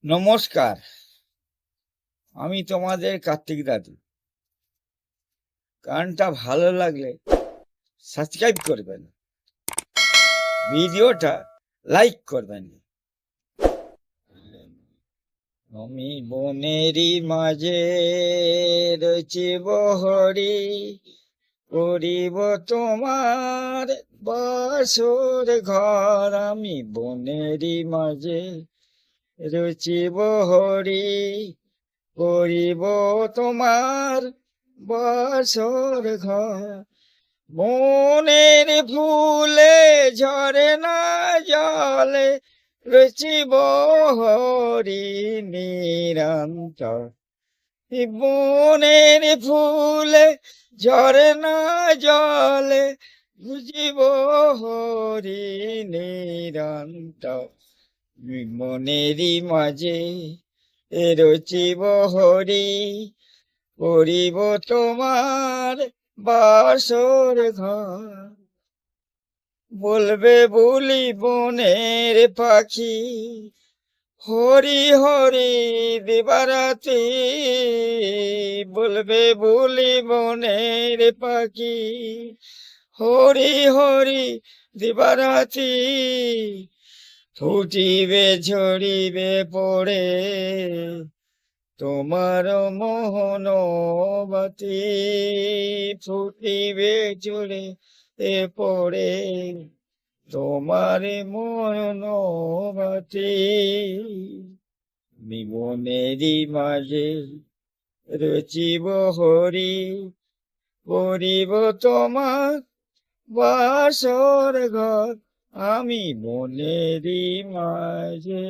নমস্কার, আমি তোমাদের কার্তিক দাদু। গানটা ভালো লাগলে সাবস্ক্রাইব করবেন, ভিডিওটা লাইক করবেন। আমি বনেরই মাঝে রয়েছি বহরি, করিব তোমার বাসর ঘর। আমি বনেরই মাঝে রয়েছি বহরি, করিব তোমার বাসর ঘর। মনের ফুলে ঝরে না জলে, রচিব হরি নিরন্তর। মনের ফুলে ঝরে না জলে, রচিব হরি নিরন্তর। মনেরই মাঝে রচিব হরি, করিব তোমার বাসর ঘর। বলবে বলি বনের পাখি, হরি হরি দিবারাতি। বলবে বলি বনের পাখি, হরি হরি দিবারাতি। ফুটিবে ঝরিবে পড়ে তোমার মোহনবতী। ফুটিবে ঝরে পড়ে তোমার মোহনবতী। বনেরই মাঝে রচিব হরি, করিব তোমার বাসর ঘর। আমি বনেরই মাঝে।